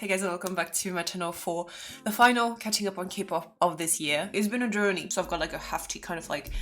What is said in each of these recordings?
Hey guys, and welcome back to my channel for the final catching up on K-pop of this year. It's been a journey, so I've got like a hefty kind of like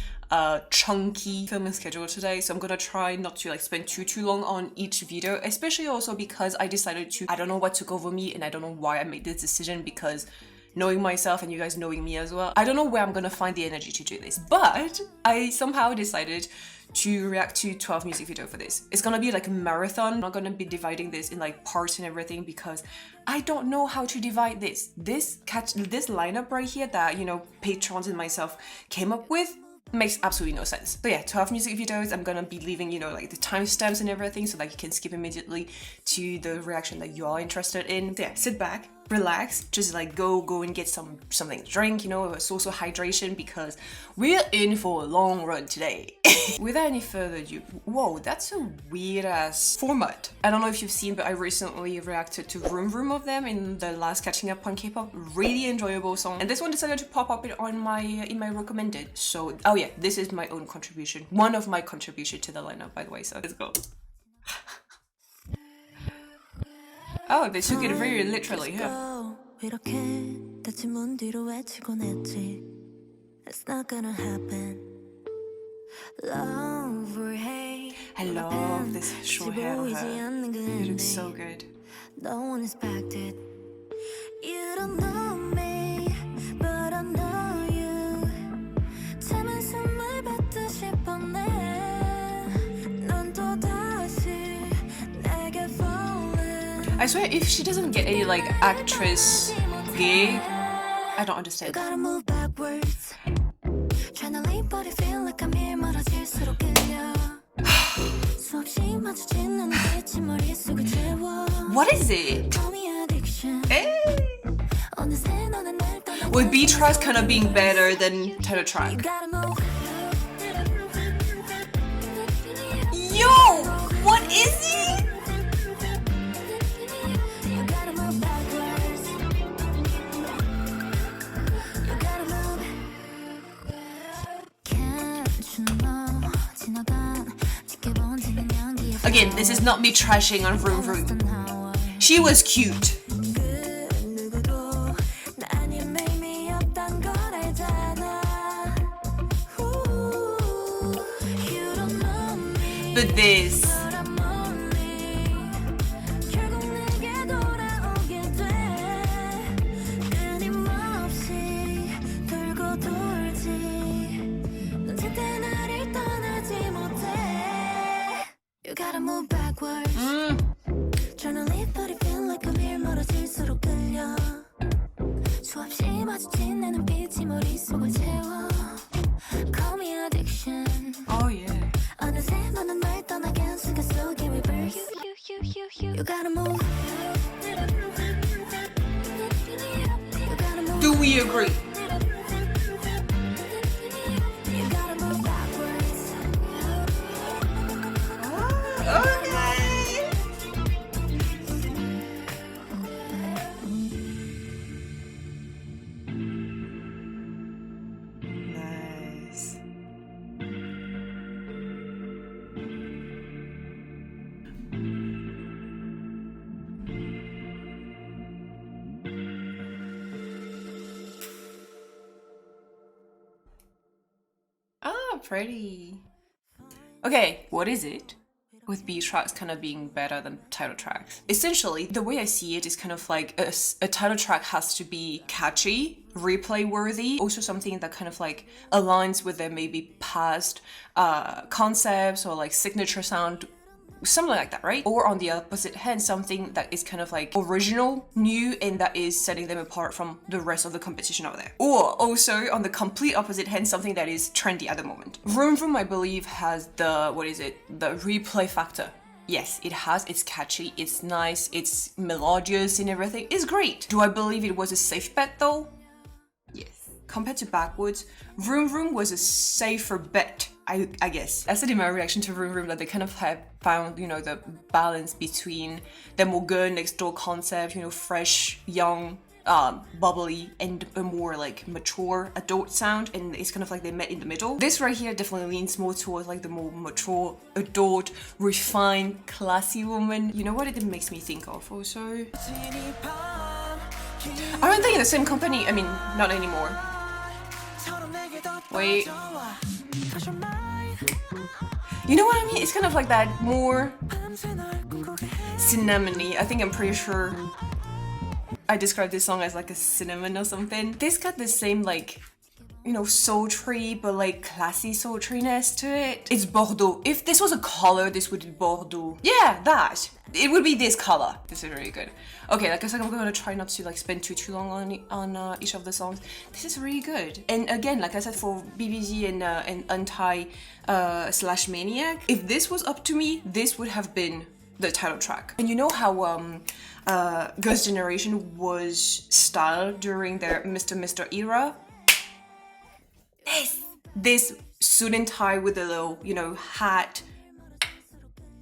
chunky filming schedule today, so I'm gonna try not to like spend too long on each video, especially also because I decided to, I don't know what took over me and I don't know why I made this decision, because knowing myself and you guys knowing me as well, I don't know where I'm gonna find the energy to do this, but I somehow decided to react to 12 music videos for this. It's gonna be like a marathon. I'm not gonna be dividing this in like parts and everything because I don't know how to divide this. This lineup right here that, you know, patrons and myself came up with makes absolutely no sense. So yeah, 12 music videos. I'm gonna be leaving, you know, like the timestamps and everything so that you can skip immediately to the reaction that you are interested in. So yeah, sit back, relax, just like go and get something to drink, you know, a source of hydration because we're in for a long run today. Without any further ado, whoa, that's a weird ass format. I don't know if you've seen, but I recently reacted to Vroom Vroom of them in the last catching up on K-pop. Really enjoyable song, and this one decided to pop up on my in my recommended. So oh yeah, this is my own contribution, one of my contribution to the lineup, by the way. So let's go. Oh, they took it very literally, yeah. It's not gonna happen. I love this short hair of her. It looks so good. No one expected. You don't know me, but I know you. I swear, if she doesn't get any like actress gig, I don't understand. What is it? Hey. With B tracks kind of being better than title track. Yo, what is it? Again, this is not me trashing on Vroom Vroom. She was cute. But this. You gotta move backwards. Trying to live but it feel like I'm here 멀어질수록 끌려 수없이 마주친 내 눈빛이 머릿속을 채워 Call me addiction. Oh yeah. 어느새 너는 날 떠나게 한 순간 속에 reverse. You gotta move. Do we agree? Pretty. Okay, what is it with B tracks kind of being better than title tracks? Essentially, the way I see it is kind of like a title track has to be catchy, replay worthy, also something that kind of like aligns with their maybe past concepts or like signature sound, something like that, right? Or on the opposite hand, something that is kind of like original, new, and that is setting them apart from the rest of the competition out there. Or also on the complete opposite hand, something that is trendy at the moment. Vroom Vroom, I believe, has the, what is it? The replay factor. Yes, it has, it's catchy, it's nice, it's melodious and everything. It's great. Do I believe it was a safe bet though? Yes. Compared to Backwards, Vroom Vroom was a safer bet, I guess. I said in my reaction to Vroom Vroom that they kind of have found, you know, the balance between the more girl next door concept, you know, fresh, young, bubbly and a more like mature adult sound, and it's kind of like they met in the middle. This right here definitely leans more towards like the more mature, adult, refined, classy woman. You know what it makes me think of also? Aren't they in the same company? I mean, not anymore. Wait. You know what I mean? It's kind of like that more cinnamony. I think I'm pretty sure I described this song as like a cinnamon or something. This got the same like, you know, sultry but like classy sultriness to it. It's Bordeaux. If this was a color, this would be Bordeaux. Yeah, that. It would be this color. This is really good. Okay, like I said, I'm gonna try not to like spend too long on each of the songs. This is really good. And again, like I said, for BBZ and Untie slash Maniac, if this was up to me, this would have been the title track. And you know how Girls' Generation was styled during their Mr. era? This suit and tie with a little, you know, hat.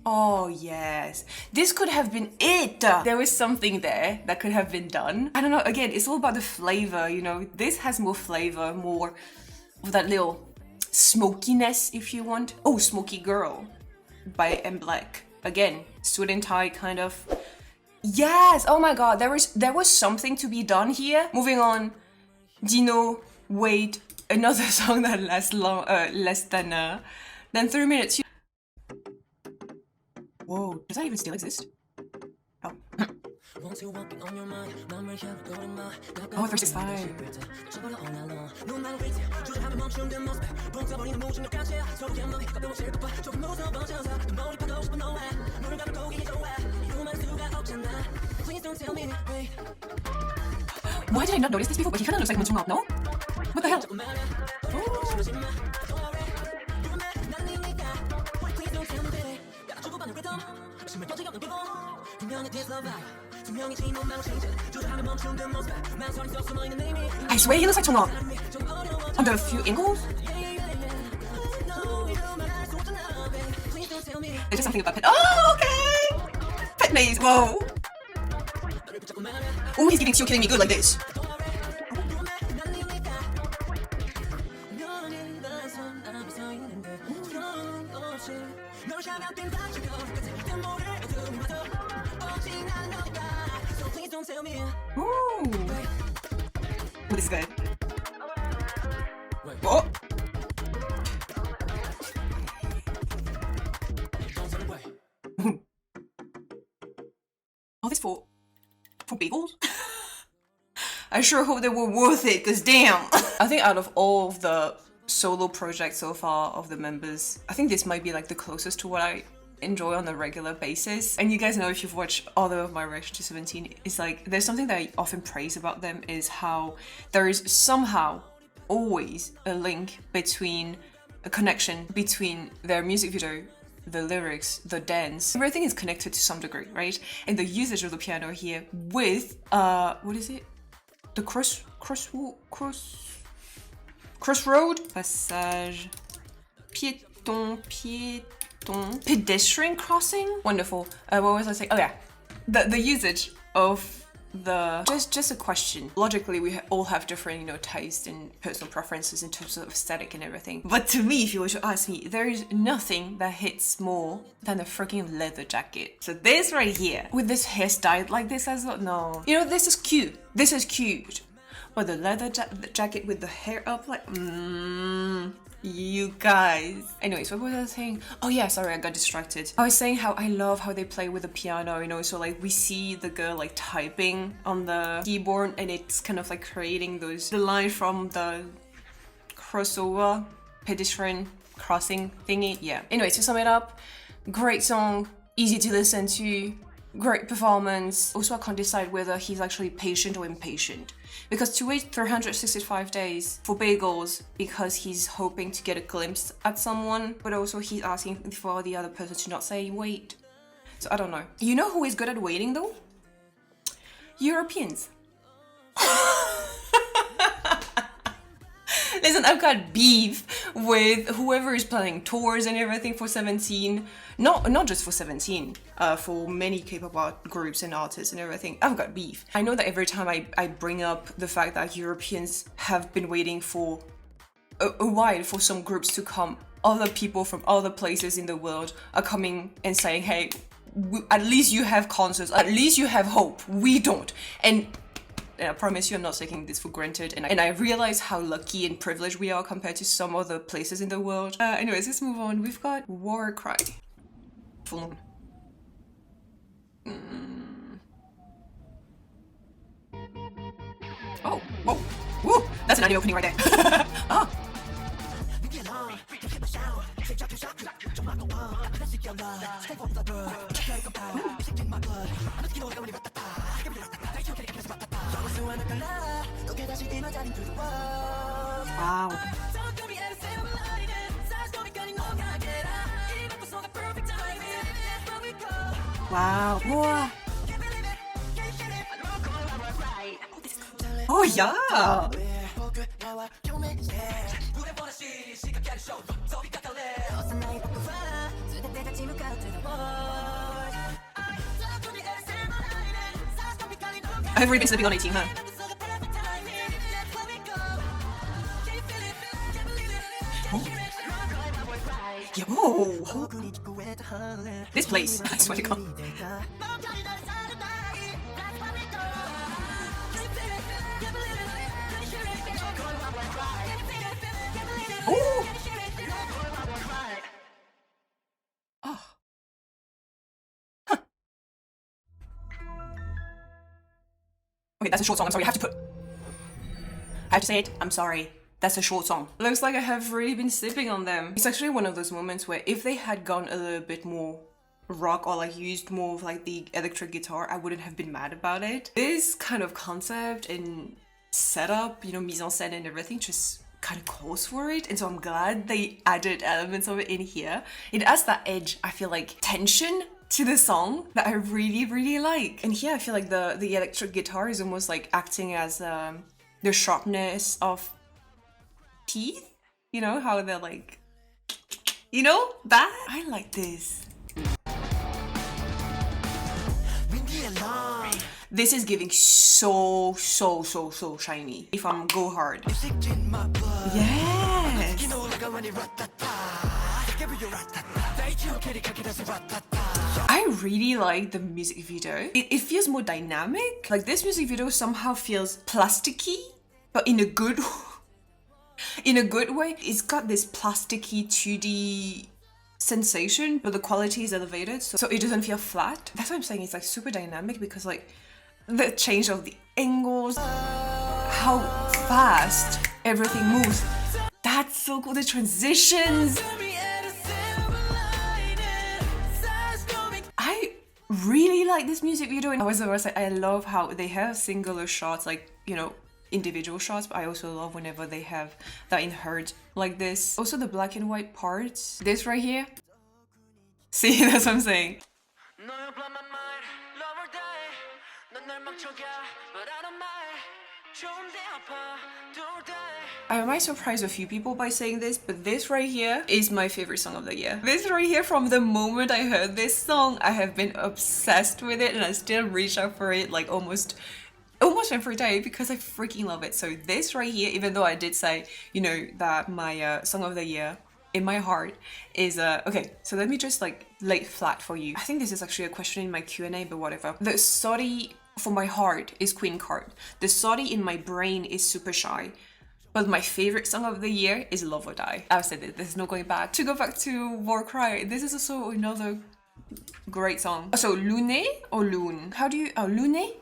Oh yes, this could have been it. There was something there that could have been done. I don't know, again, it's all about the flavor, you know. This has more flavor, more of that little smokiness, if you want. Oh, Smoky Girl by NMIXX. Again, suit and tie kind of. Yes, oh my god, there was something to be done here. Moving on, DINO, Wait, another song that lasts less than 3 minutes. Whoa, does that even still exist? Oh. Oh, versus 5. Why did I not notice this before? But he kind of looks like Munchung Up, no? What the hell? I swear he looks like Chong on the few angles. There's just something about Pet. Oh, okay! Pet maze, whoa! Oh, he's giving So Killing Me Good like this. Ooh. Oh, this is good. Oh. All this for bagels? I sure hope they were worth it, cause damn. I think out of all of the solo projects so far of the members, I think this might be like the closest to what I enjoy on a regular basis. And you guys know, if you've watched other of my reactions to 17, it's like there's something that I often praise about them, is how there is somehow always a link between a connection between their music video, the lyrics, the dance. Everything is connected to some degree, right? And the usage of the piano here with what is it? The crossroad passage, pedestrian crossing. Wonderful. What was I saying? Oh yeah, the usage of the just a question. Logically, we all have different, you know, taste and personal preferences in terms of aesthetic and everything. But to me, if you were to ask me, there is nothing that hits more than a freaking leather jacket. So this right here, with this hairstyle like this as well, no. You know, this is cute. This is cute. But the leather jacket with the hair up, like, you guys. Anyways, what was I saying? Oh yeah, sorry, I got distracted. I was saying how I love how they play with the piano, you know, so like we see the girl like typing on the keyboard and it's kind of like creating the line from the crossover, pedestrian crossing thingy, yeah. Anyways, to sum it up, great song, easy to listen to, great performance. Also, I can't decide whether he's actually patient or impatient. Because to wait 365 days for bagels because he's hoping to get a glimpse at someone, but also he's asking for the other person to not say wait. So I don't know. You know who is good at waiting though? Europeans. Listen, I've got beef with whoever is planning tours and everything for 17. Not just for 17, for many K-pop groups and artists and everything. I've got beef. I know that every time I bring up the fact that Europeans have been waiting for a while for some groups to come, other people from other places in the world are coming and saying, hey, at least you have concerts, at least you have hope. We don't. And I promise you I'm not taking this for granted, and I realize how lucky and privileged we are compared to some other places in the world. Anyways, let's move on. We've got War Cry. Full on. Oh, whoa, woo! That's an anime opening right there. Ah. Wow. Wow. Whoa. Oh yeah. I've already been sleeping on 18, huh? Yo! This place, I swear to God. Oh! Oh. Huh. Okay, that's a short song. I'm sorry. I have to say it. I'm sorry. That's a short song. Looks like I have really been sleeping on them. It's actually one of those moments where if they had gone a little bit more rock or like used more of like the electric guitar, I wouldn't have been mad about it. This kind of concept and setup, you know, mise en scène and everything just kind of calls for it, and so I'm glad they added elements of it in here. It adds that edge, I feel like, tension to the song that I really like. And here I feel like the electric guitar is almost like acting as the sharpness of teeth, you know, how they're like, you know, that I like this. This is giving so shiny. If I'm go hard. Yes. I really like the music video. It feels more dynamic. Like this music video somehow feels plasticky, but in a good way. It's got this plasticky 2D sensation, but the quality is elevated, so it doesn't feel flat. That's why I'm saying it's like super dynamic, because like the change of the angles, how fast everything moves. That's so cool. The transitions. I really like this music video, and I love how they have singular shots, like, you know, individual shots, but I also love whenever they have that in herd like this. Also the black and white parts. This right here. See, that's what I'm saying. I might surprise a few people by saying this, but this right here is my favorite song of the year. This right here, from the moment I heard this song, I have been obsessed with it, and I still reach out for it like almost every day because I freaking love it. So this right here, even though I did say, you know, that my song of the year in my heart is okay, so let me just like lay it flat for you. I think this is actually a question in my Q&A, but whatever. The Saudi for my heart is Queen Card. The Saudi in my brain is Super Shy. But my favorite song of the year is Love or Die. I've said it, there's no going back. To go back to War Cry, this is also another great song. So Lune or Loon? How do you, oh, Lune?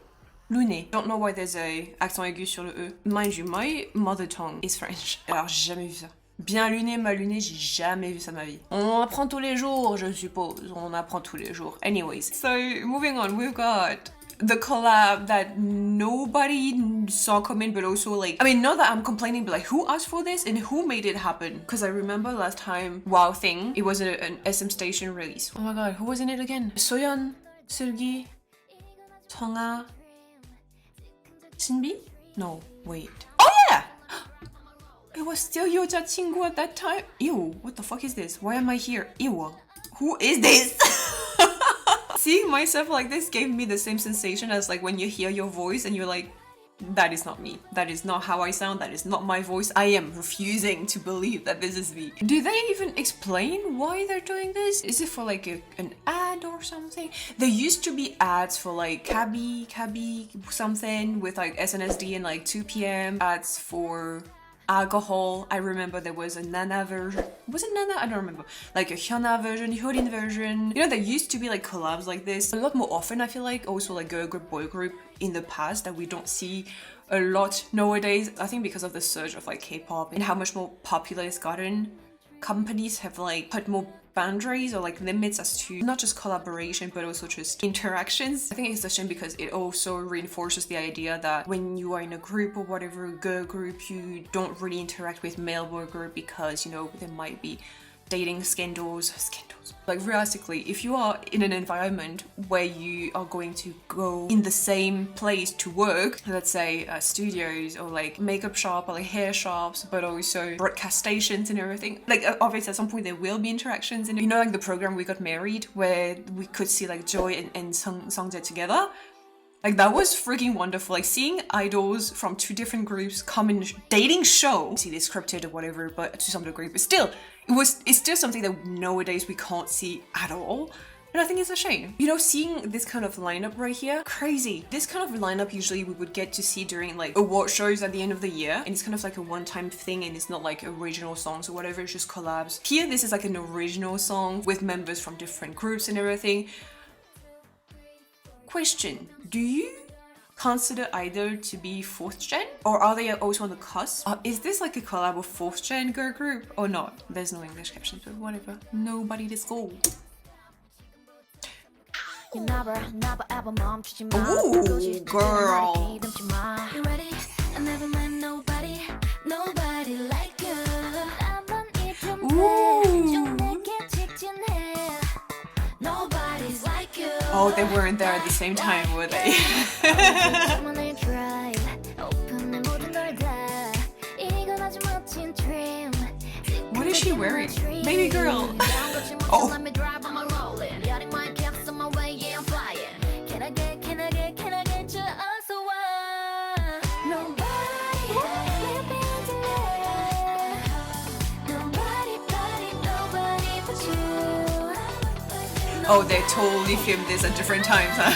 Lune. Don't know why there's a accent aigu sur le E. Mind you, my mother tongue is French. Alors j'ai jamais vu ça. Bien luné, mal luné, j'ai jamais vu ça de ma vie. On apprend tous les jours, je suppose. On apprend tous les jours. Anyways, so moving on, we've got the collab that nobody saw coming, but also like, I mean, not that I'm complaining, but like, who asked for this and who made it happen? Because I remember last time Wow Thing, it was an SM Station release. Oh my god, who was in it again? Soyeon, Seulgi, Songa, Sinbi? No, wait. Oh yeah! It was still 여자친구 at that time. Ew, what the fuck is this? Why am I here? Ew, who is this? Seeing myself like this gave me the same sensation as like when you hear your voice and you're like, that is not me. That is not how I sound. That is not my voice. I am refusing to believe that this is me. Do they even explain why they're doing this? Is it for like an ad or something? There used to be ads for like Kabi something with like SNSD and like 2 p.m. ads for alcohol. I remember there was a Nana version. Was it Nana? I don't remember. Like a Hyuna version, Hyurin version. You know, there used to be like collabs like this a lot more often, I feel like. Also like girl group, boy group in the past that we don't see a lot nowadays. I think because of the surge of like K-pop and how much more popular it's gotten, companies have like put more boundaries or like limits as to not just collaboration but also just interactions. I think it's a shame because it also reinforces the idea that when you are in a group or whatever, girl group, you don't really interact with male boy group because, you know, there might be dating scandals. Like realistically, if you are in an environment where you are going to go in the same place to work, let's say studios or like makeup shop or like hair shops, but also broadcast stations and everything, like obviously at some point there will be interactions. And you know, like the program We Got Married, where we could see like Joy and Sungjae together. Like that was freaking wonderful. Like seeing idols from two different groups come in dating show. See, they scripted or whatever, but to some degree, but still, it's still something that nowadays we can't see at all. And I think it's a shame. You know, seeing this kind of lineup right here, crazy. This kind of lineup usually we would get to see during like award shows at the end of the year. And it's kind of like a one-time thing and it's not like original songs or whatever, it's just collabs. Here, this is like an original song with members from different groups and everything. Question, do you consider either to be 4th gen or are they also on the cusp? Is this like a collab of 4th gen girl group or not? There's no English captions, but whatever. Nobody this go. Ooh, girl. Ooh. Oh, they weren't there at the same time, were they? What is she wearing? Baby girl. Oh. Oh, they totally filmed this at different times, huh?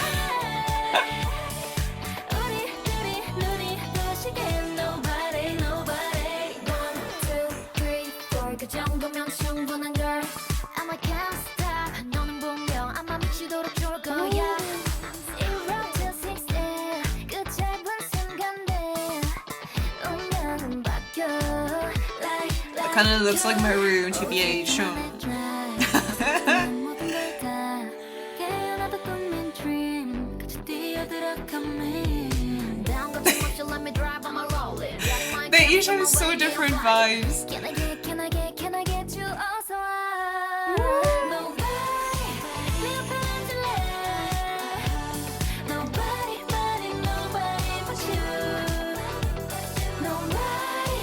That kind of looks like Maroon to be a show. They each have so different vibes. Can I get you also? Nobody got it. Nobody but you. Nobody.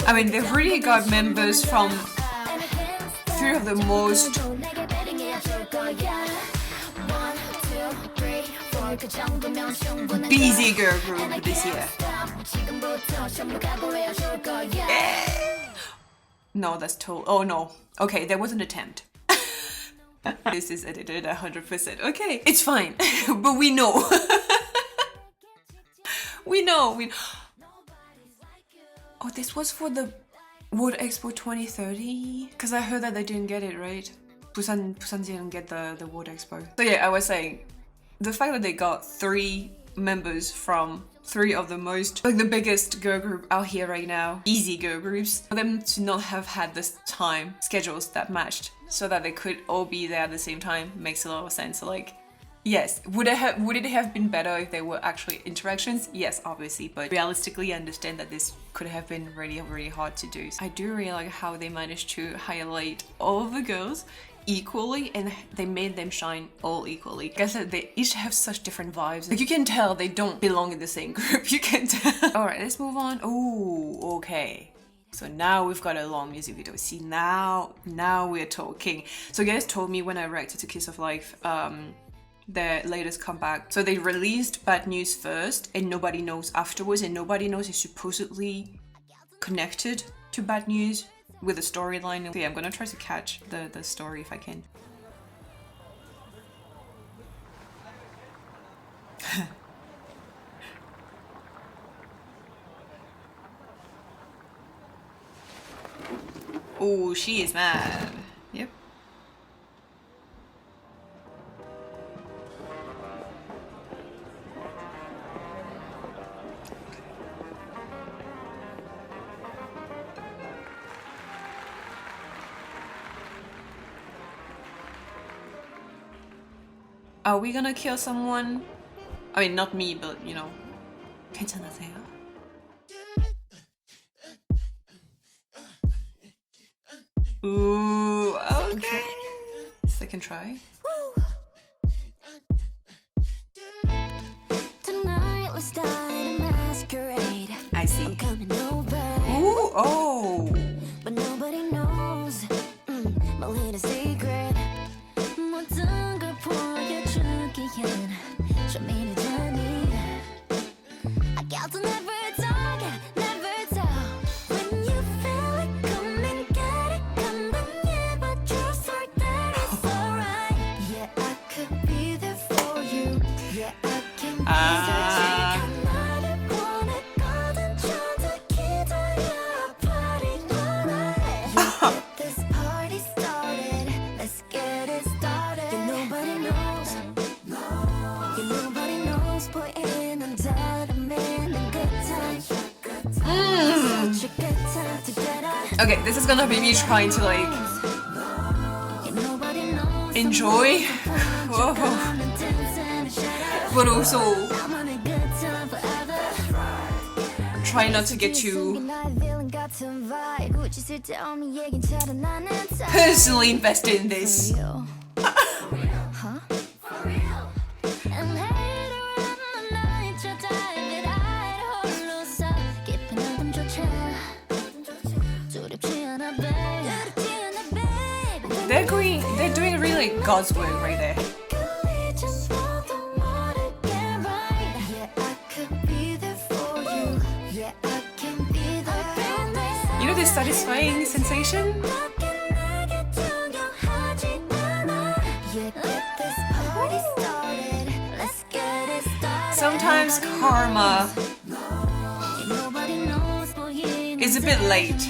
I mean, they've really got members from three of the most busy girl group this year. Yeah. No, that's total. Oh no. Okay, there was an attempt. This is edited 100%. Okay, it's fine. But we know. we know. Oh, this was for the World Expo 2030? Because I heard that they didn't get it, right? Busan didn't get the World Expo. So yeah, I was saying, the fact that they got 3 members from 3 of the most, like the biggest girl group out here right now, easy girl groups, for them to not have had this time schedules that matched so that they could all be there at the same time makes a lot of sense. So like, yes, would it have been better if there were actually interactions? Yes, obviously, but realistically I understand that this could have been really, really hard to do. I do really like how they managed to highlight all of the girls equally and they made them shine all equally. Like I said, they each have such different vibes. Like you can tell they don't belong in the same group. You can tell. Alright, let's move on. Oh, okay. So now we've got a long music video. See, now we're talking. So you guys told me when I reacted to Kiss of Life, their latest comeback. So they released Bad News first and Nobody Knows afterwards, and Nobody Knows is supposedly connected to Bad News with a storyline. Okay, I'm gonna try to catch the story if I can. Oh, she is mad. Yep. Are we gonna kill someone? I mean, not me, but you know. 괜찮으세요? Ooh, okay. Second try. Tonight let's start a masquerade. I see. I'm coming over. Ooh, oh. But nobody knows my little secret. 모든 걸 보여주기엔 좀 이르자니. I got to never talk, never tell. When you feel it, come and get it. Come on, yeah, but you're so that it's alright. Yeah, I could be there for you. Yeah, I can be there. 나를 원했거든. 저도 기다려. Party all night. Yeah, get this party started. Let's get it started. Yeah, nobody knows. Yeah, nobody knows. Putting on that man and good time. Such a good time to get up. Okay, this is gonna be me trying to like Yeah, nobody knows. enjoy, whoa, but also I'm on a good time forever. try not to get too personally invested in this. Huh? And later on the night, 저 달빛 아래 홀로서 깊은 어둠조차 두렵지 않아, babe. They're doing really God's work right there. Just want the water, get right. Yeah, I could be there for you. Yeah, I can be there. You know this satisfying sensation? Sometimes karma is a bit late,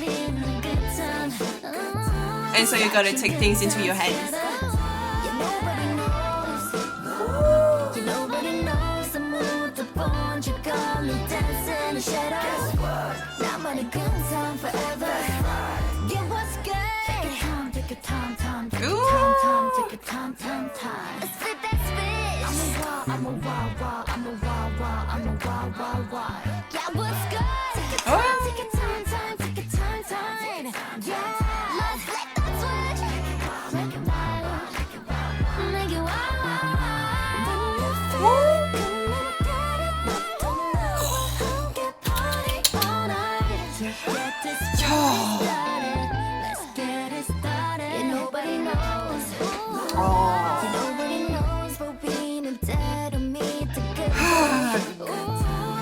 and so you gotta take things into your hands.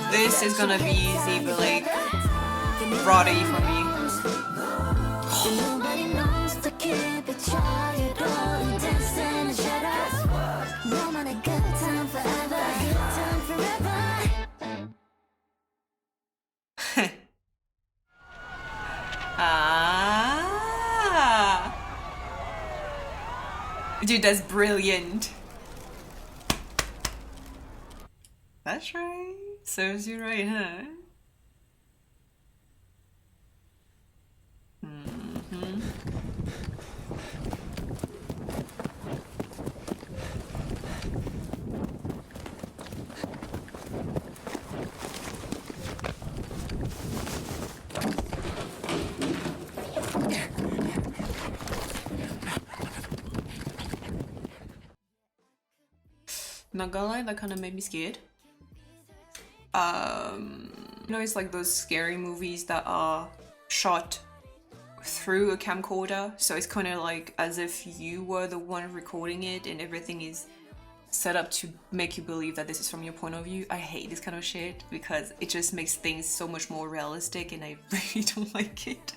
This is gonna be easy, but like rowdy for me. Dude, that's brilliant. That's right. Serves you right, huh? Not gonna lie, that kind of made me scared. You know, it's like those scary movies that are shot through a camcorder, so it's kind of like as if you were the one recording it and everything is set up to make you believe that this is from your point of view. I hate this kind of shit because it just makes things so much more realistic, and I really don't like it.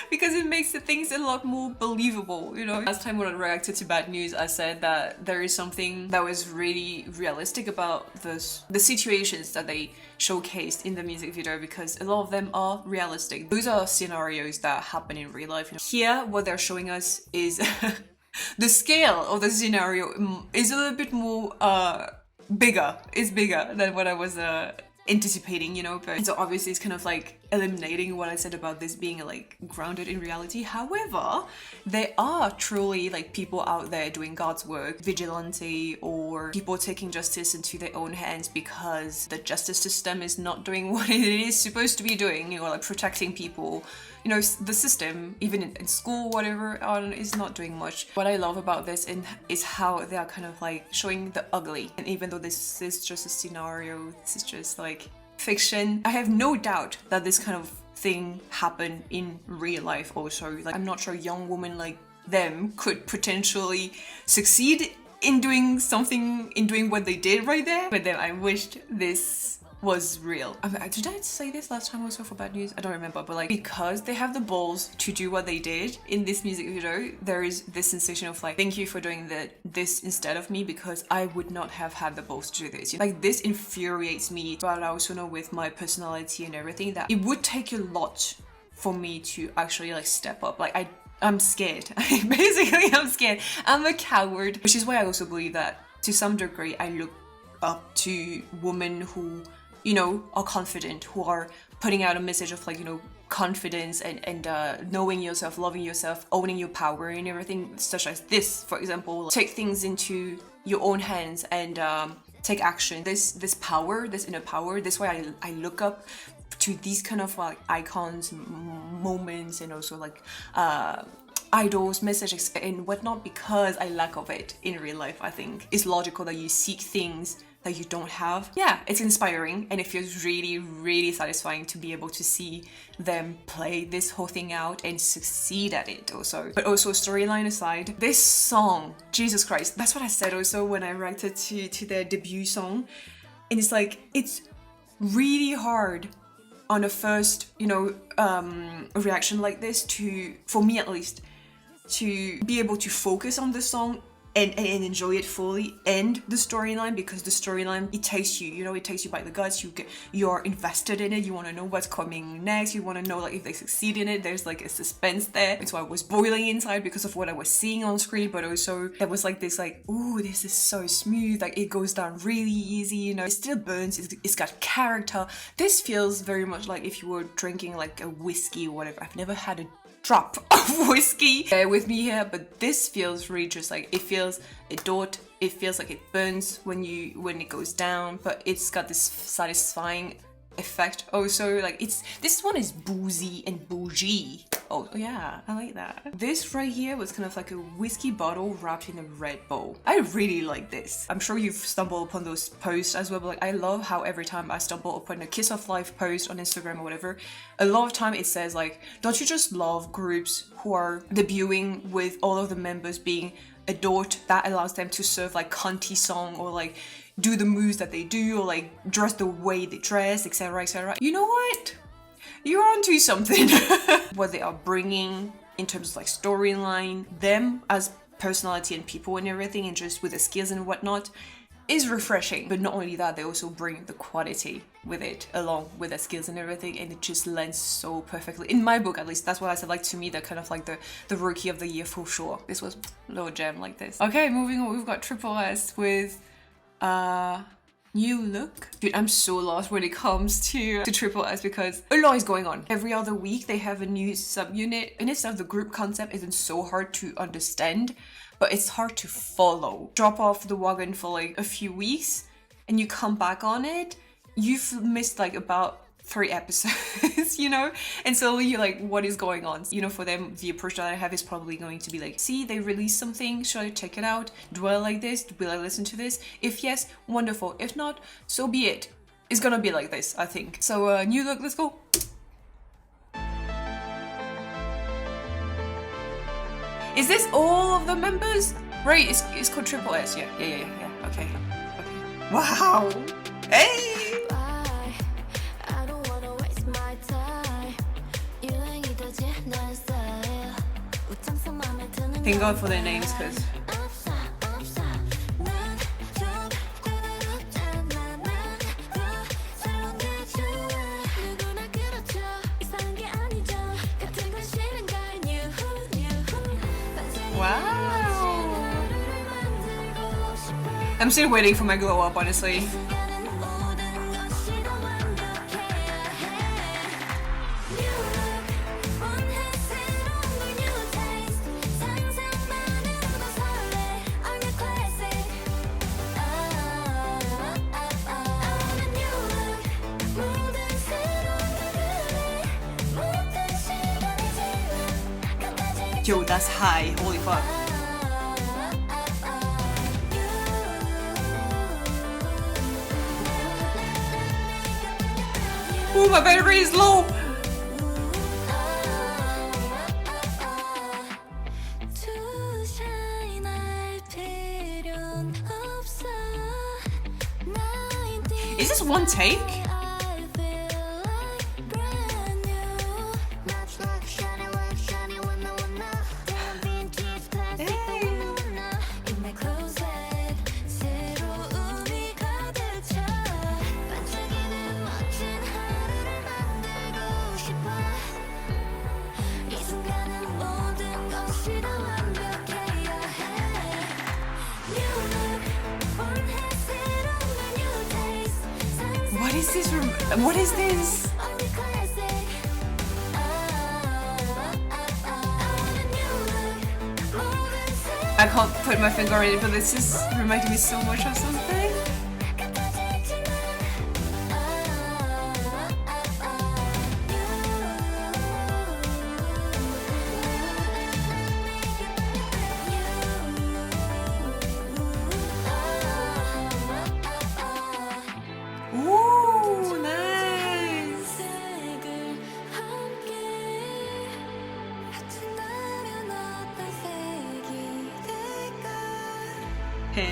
Because it makes the things a lot more believable, you know? Last time when I reacted to Bad News, I said that there is something that was really realistic about the situations that they showcased in the music video, because a lot of them are realistic. Those are scenarios that happen in real life. Here, what they're showing us is the scale of the scenario is a little bit more bigger. It's bigger than what I was anticipating, you know, but so obviously it's kind of like eliminating what I said about this being like grounded in reality. However, there are truly like people out there doing God's work, vigilante, or people taking justice into their own hands because the justice system is not doing what it is supposed to be doing, you know, like protecting people. You know, the system, even in school, whatever, is not doing much. What I love about this is how they are kind of like showing the ugly. And even though this is just a scenario, this is just like fiction, I have no doubt that this kind of thing happened in real life also. Like, I'm not sure young women like them could potentially succeed in doing something, in doing what they did right there. But then I wished this was real. Did I say this last time also for Bad News? I don't remember, but like, because they have the balls to do what they did in this music video, there is this sensation of like, thank you for doing this instead of me, because I would not have had the balls to do this. Like, this infuriates me, but I also know with my personality and everything that it would take a lot for me to actually like step up. Like, I'm scared. Basically, I'm scared. I'm a coward, which is why I also believe that to some degree I look up to women who, you know, are confident, who are putting out a message of like, you know, confidence and knowing yourself, loving yourself, owning your power and everything, such as this, for example. Take things into your own hands and take action. This power, this inner power, this way I look up to these kind of like icons, moments, and also like idols, messages and whatnot, because I lack of it in real life. I think it's logical that you seek things that you don't have. Yeah, it's inspiring, and it feels really, really satisfying to be able to see them play this whole thing out and succeed at it also. But also, storyline aside, this song, Jesus Christ, that's what I said also when I reacted to their debut song. And it's like, it's really hard on a first, you know, reaction like this for me at least, to be able to focus on the song and enjoy it fully, and the storyline, because the storyline, it takes you, you know, it takes you by the guts. You're invested in it. You want to know what's coming next. You want to know like if they succeed in it. There's like a suspense there. And so I was boiling inside because of what I was seeing on screen, but also there was like this like, ooh, this is so smooth. Like, it goes down really easy, you know, it still burns. It's got character. This feels very much like if you were drinking like a whiskey or whatever. I've never had a drop of whiskey with me here, but this feels really just like, it feels adored. It feels like it burns when it goes down, but it's got this satisfying effect also. Like, this one is boozy and bougie. Oh yeah, I like that. This right here was kind of like a whiskey bottle wrapped in a red bowl. I really like this. I'm sure you've stumbled upon those posts as well, but like, I love how every time I stumble upon a Kiss of Life post on Instagram or whatever, a lot of time it says like, don't you just love groups who are debuting with all of the members being adored? That allows them to serve like cunty song, or like do the moves that they do, or like dress the way they dress, etc, etc. You know what? You're onto something. What they are bringing in terms of like storyline, them as personality and people and everything, and just with the skills and whatnot, is refreshing. But not only that, they also bring the quality with it, along with the skills and everything, and it just lends so perfectly. In my book, at least, that's what I said. Like, to me, they're kind of like the rookie of the year for sure. This was a little gem like this. Okay, moving on, we've got Triple S with new look. Dude, I'm so lost when it comes to Triple S because a lot is going on. Every other week they have a new subunit, and itself the group concept isn't so hard to understand, but it's hard to follow. Drop off the wagon for like a few weeks and you come back on it, you've missed like about 3 episodes, you know? And slowly you're like, what is going on? You know, for them, the approach that I have is probably going to be like, see, they released something, should I check it out? Do I like this? Will I listen to this? If yes, wonderful. If not, so be it. It's gonna be like this, I think. So, new look, let's go. Is this all of the members? Right, it's called Triple S, yeah, okay. Wow, hey! Thank God for their names, because wow. I'm still waiting for my glow up, honestly. Yo, that's high, holy fuck. Ooh, my battery is low. Is this one take? What is this? What is this? I can't put my finger on it, but this is reminding me so much of something. Ooh, nice. Hey.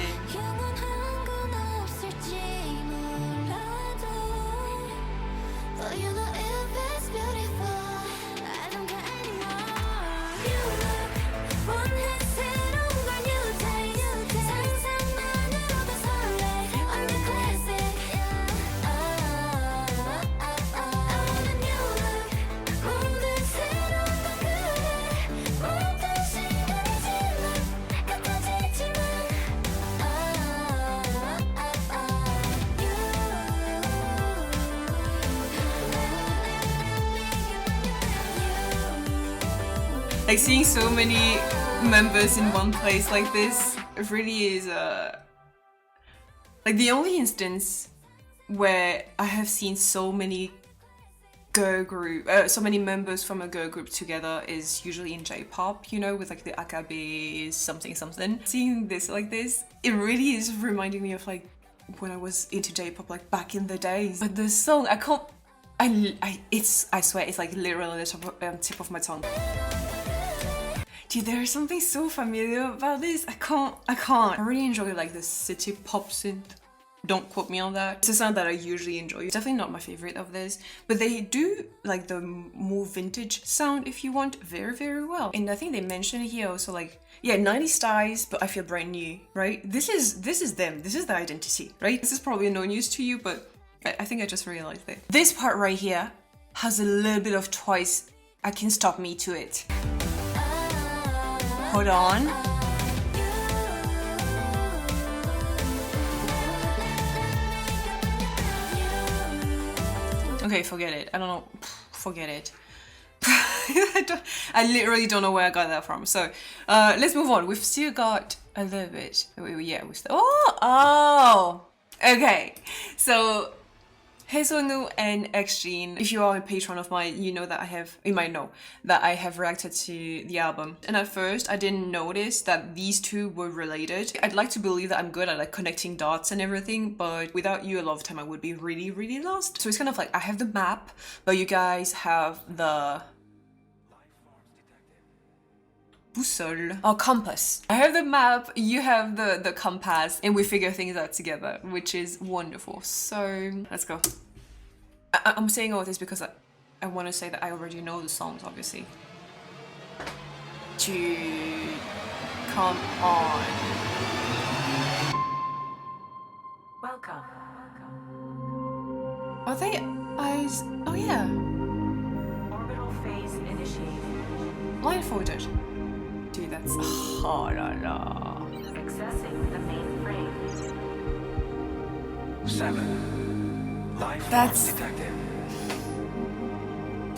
Like, seeing so many members in one place like this, it really is like the only instance where I have seen so many so many members from a girl group together is usually in J-pop, you know, with like the AKB something. Seeing this like this, it really is reminding me of like when I was into J-pop like back in the days. But the song, I swear it's like literally the tip of my tongue. Dude, there's something so familiar about this. I can't. I really enjoy like the city pop synth Don't quote me on that. It's a sound that I usually enjoy. It's definitely not my favorite of this, but they do like the more vintage sound, if you want, very, very well. And I think they mentioned here also like, yeah, 90s styles, but I feel brand new, right? This is them. This is the identity, right? This is probably no news to you, but I think I just realized it. This part right here has a little bit of Twice, I Can't Stop Me to it. Hold on. Okay, forget it. I don't know. Forget it. I literally don't know where I got that from. So let's move on. We've still got a little bit. Yeah, we still. Oh. Okay. So Haesonu and XG. If you are a patron of mine, you know that you might know that I have reacted to the album. And at first, I didn't notice that these two were related. I'd like to believe that I'm good at like connecting dots and everything, but without you, a lot of time I would be really, really lost. So it's kind of like I have the map, but you guys have the boussole or compass. I have the map, you have the compass, and we figure things out together, which is wonderful. So let's go. I'm saying all this because I want to say that I already know the songs, obviously. Come on. Welcome. Are they eyes? Oh yeah. Orbital phase initiated. Blindfolded. Dude, that's oh la la. Accessing the main frame. 7. Life That's detected.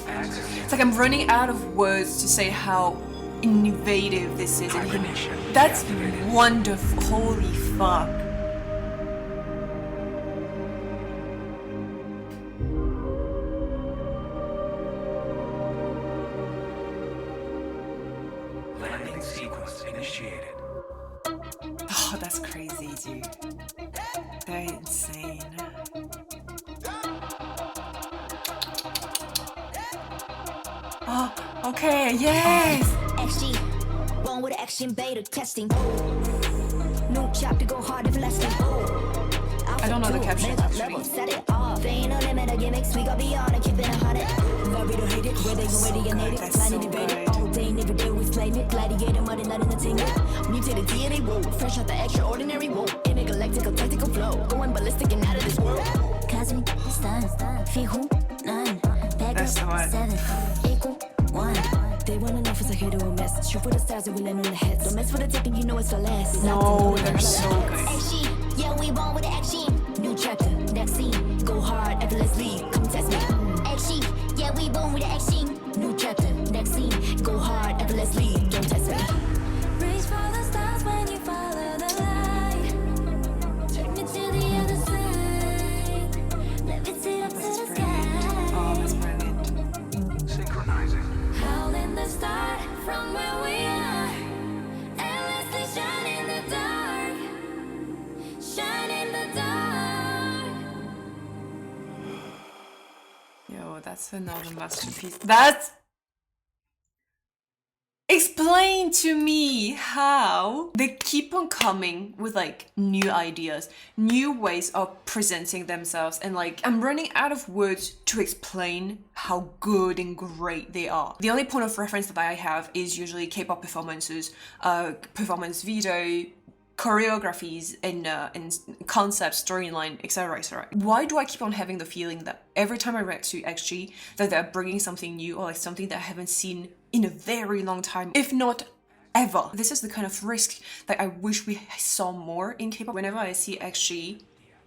it's like I'm running out of words to say how innovative this is. Hibernation That's deactivated. wonderful. Holy fuck. Landing sequence initiated. Oh, that's crazy, dude. They're insane. Oh, okay, yes! XG, born with action beta testing. New chapter go hard if lasting. I don't know the captions actually. Set it off. Ain't no limit of gimmicks. We gon' be on it, keeping it hot. Love it or hate it, where they go, where they get it. That's so Planning invaded good. all day, every day we flame it. Gladiator, muddy, not entertainment. Mutated DNA, whoa. Fresh out the extraordinary, whoa. Intergalactical, tactical flow. Going ballistic and out of this world. Cosmic, stun, fihu, none. Back That's up, hard. 7, equal 1. They wanna know if it's a hit or a miss. Shoot for the stars and we land on the heads. Don't mess with the tip and you know it's the last. No, they're so good. Action, yeah, we born with the action. New chapter, next scene. Go hard, effortlessly. Come test me. Action, yeah, we born with the action. New chapter, next scene. Go hard, effortlessly. Don't test me. Reach for the stars when you follow the light. Take me to the other side. Levitate up to That's the brilliant. sky. Oh, that's brilliant. Synchronizing. Howling the start from where we are. Endlessly shine in the dark. Shine in the dark. Yo, that's another masterpiece. That's... Explain to me how they keep on coming with like new ideas, new ways of presenting themselves, and like I'm running out of words to explain how good and great they are. The only point of reference that I have is usually K-pop performances, performance video, choreographies, and concept, storyline, etc, etc. Why do I keep on having the feeling that every time I react to XG that they're bringing something new or like something that I haven't seen in a very long time, if not ever? This is the kind of risk that I wish we saw more in K-pop. Whenever I see XG,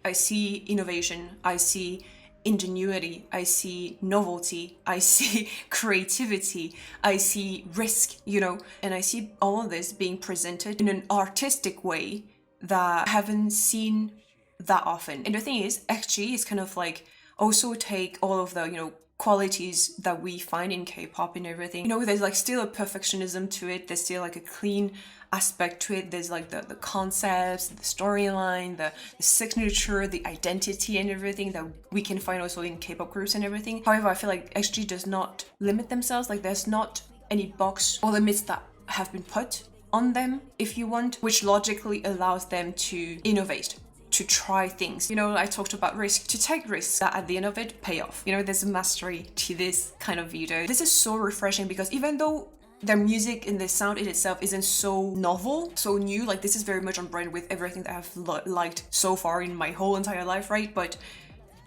I see innovation, I see ingenuity, I see novelty, I see creativity, I see risk, you know, and I see all of this being presented in an artistic way that I haven't seen that often. And the thing is, XG is kind of like also take all of the, you know, qualities that we find in K-pop and everything. You know, there's like still a perfectionism to it, there's still like a clean aspect to it, there's like the concepts, the storyline, the signature, the identity and everything that we can find also in K-pop groups and everything. However, I feel like XG does not limit themselves, like there's not any box or limits that have been put on them, if you want, which logically allows them to innovate, to try things. You know, I talked about risk, to take risks that at the end of it pay off. You know, there's a mastery to this kind of video. This is so refreshing because even though their music and the sound in itself isn't so novel, so new, like this is very much on brand with everything that I've liked so far in my whole entire life, right? But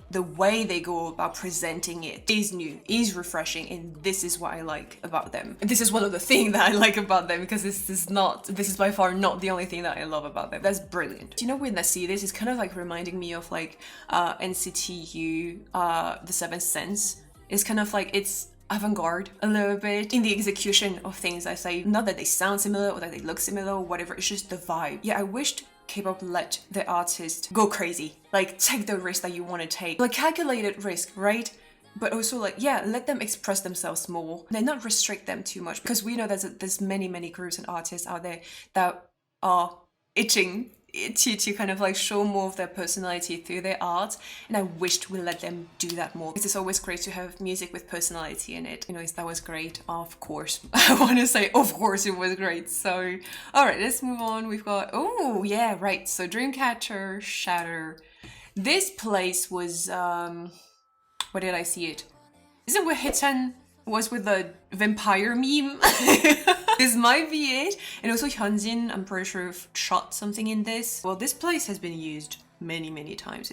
the way they go about presenting it is new, is refreshing, and this is what I like about them. And this is one of the things that I like about them, because this is by far not the only thing that I love about them. That's brilliant. You know, when I see this, it's kind of like reminding me of like NCT The Seventh Sense. It's kind of like, it's avant-garde a little bit in the execution of things. I say, not that they sound similar or that they look similar or whatever, it's just the vibe. Yeah, I wished K-pop let the artist go crazy, like take the risk that you want to take, like calculated risk, right? But also like, yeah, let them express themselves more and not restrict them too much, because we know there's many groups and artists out there that are itching to kind of like show more of their personality through their art, and I wished we let them do that more, because it's always great to have music with personality in it. You know, that was great, of course. I want to say of course it was great. So all right, let's move on. We've got, oh yeah, right, so Dreamcatcher, Shatter. This place was where did I see it? Is it where Hitan was with the vampire meme? This might be it. And also Hyunjin, I'm pretty sure, shot something in this. Well, this place has been used many times.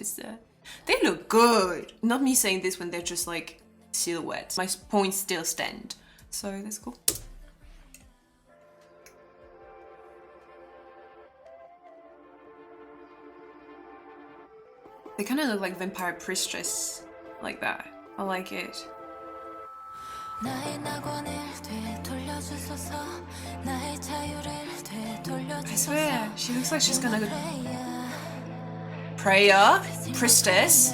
They look good. Not me saying this when they're just like silhouettes. My points still stand. So that's cool. They kind of look like vampire priestess, like that. I like it. I swear, she looks like she's gonna go. Prayer? Priestess?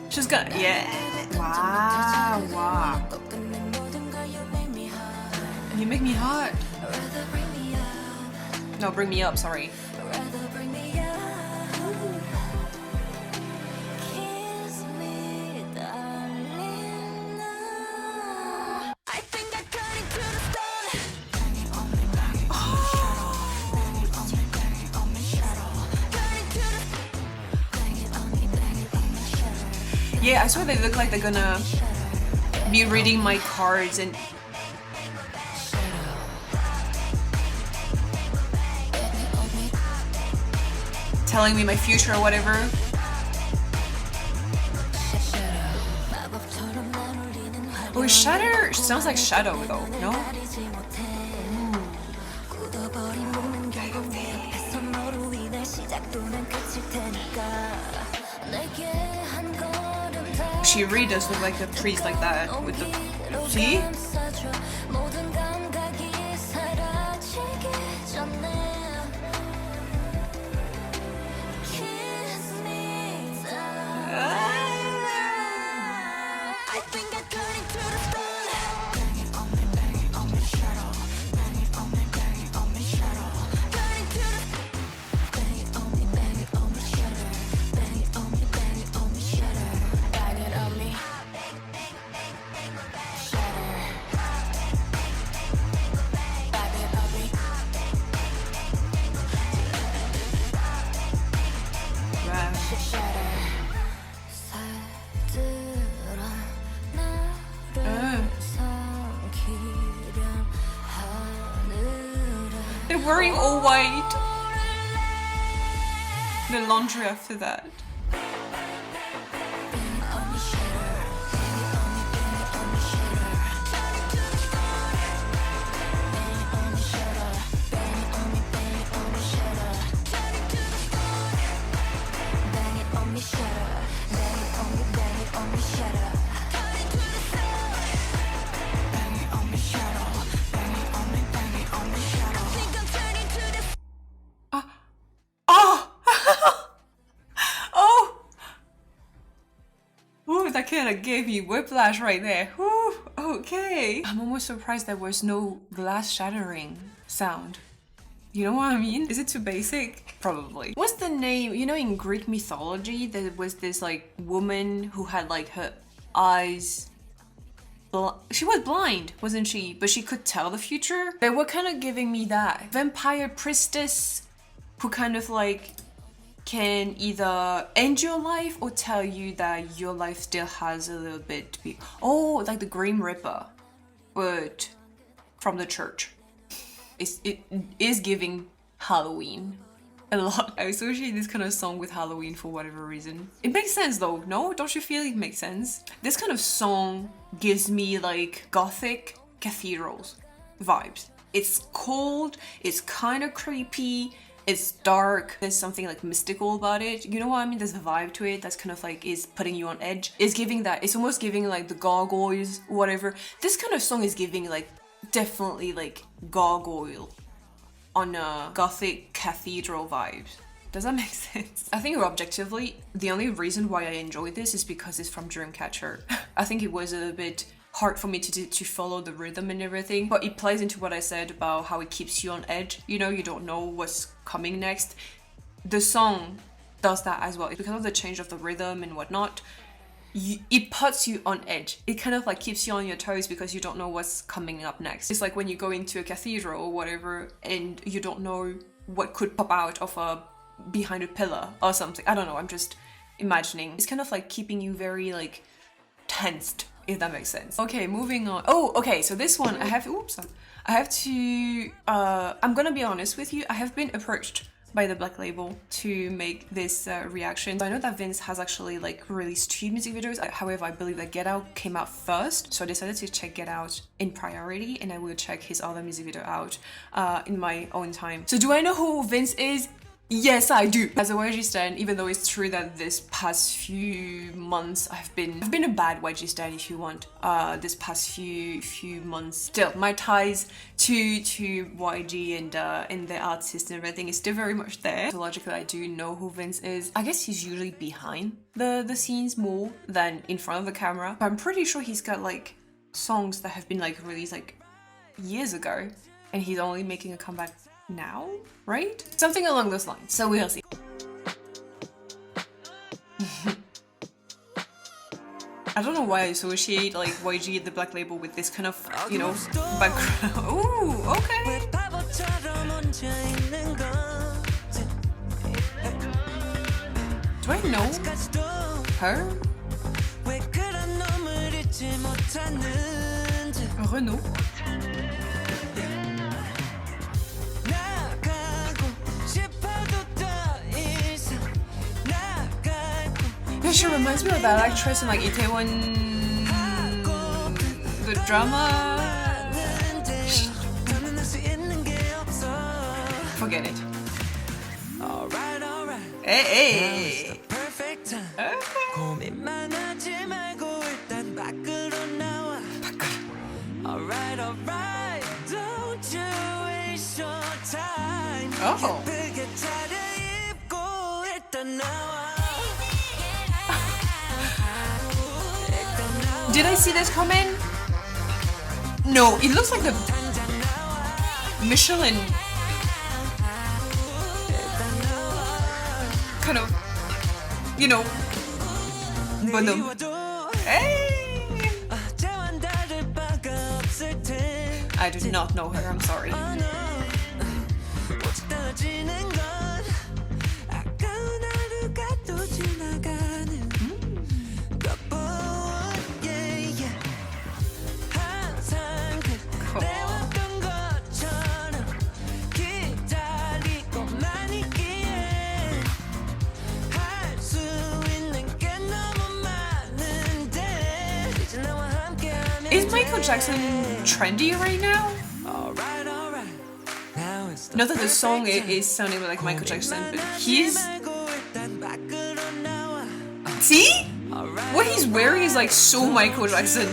She's gonna, yeah. Wow. You make me hot. No, bring me up, sorry. Yeah, I swear they look like they're gonna be reading my cards and telling me my future or whatever. Oh, Shatter sounds like Shadow though, no? She really does look like a priest like that with the, see? They're wearing all white. The laundry after that. That kind of gave you whiplash right there. Whew, okay. I'm almost surprised there was no glass shattering sound. You know what I mean? Is it too basic? Probably. What's the name? You know, in Greek mythology, there was this like woman who had like her eyes. She was blind, wasn't she? But she could tell the future. They were kind of giving me that. Vampire priestess who kind of like can either end your life or tell you that your life still has a little bit to be. Oh, like the Grim Reaper, but from the church. It is giving Halloween a lot. I associate this kind of song with Halloween for whatever reason. It makes sense though, no? Don't you feel it makes sense? This kind of song gives me like gothic cathedrals vibes. It's cold, it's kind of creepy, it's dark, there's something like mystical about it. You know what I mean? There's a vibe to it that's kind of like is putting you on edge. It's giving that, it's almost giving like the gargoyles, whatever. This kind of song is giving like definitely like gargoyle on a gothic cathedral vibes. Does that make sense? I think objectively, the only reason why I enjoyed this is because it's from Dreamcatcher. I think it was a bit hard for me to follow the rhythm and everything, but it plays into what I said about how it keeps you on edge. You know, you don't know what's coming next. The song does that as well. It's because of the change of the rhythm and whatnot. It puts you on edge. It kind of like keeps you on your toes because you don't know what's coming up next. It's like when you go into a cathedral or whatever and you don't know what could pop out of behind a pillar or something. I don't know, I'm just imagining. It's kind of like keeping you very like tensed, if that makes sense. Okay, moving on. Oh, okay, so this one I have to I'm gonna be honest with you, I have been approached by the Black Label to make this reaction. I know that Vince has actually like released 2 music videos. However, I believe that Get Out came out first, so I decided to check Get Out in priority, and I will check his other music video out in my own time. So do I know who Vince is? Yes, I do. As a YG stan, even though it's true that this past few months I've been a bad YG stan if you want. This past few months, still my ties to YG and the artist and everything is still very much there. So logically, I do know who Vince is. I guess he's usually behind the scenes more than in front of the camera. But I'm pretty sure he's got like songs that have been like released like years ago, and he's only making a comeback now, right? Something along those lines. So we'll see. I don't know why I associate like YG and the Black Label with this kind of, you know, background. Ooh, okay. Do I know her? Renaud. She reminds me of that actress in like Itaewon, the drama. Forget it. Hey, hey. Oh. Did I see this coming? No, it looks like the Michelin kind of, you know, boom. Hey! I do not know her, I'm sorry. Is Michael Jackson trendy right now? Not that the song is sounding like Michael Jackson, but he's... See? What he's wearing is like so Michael Jackson.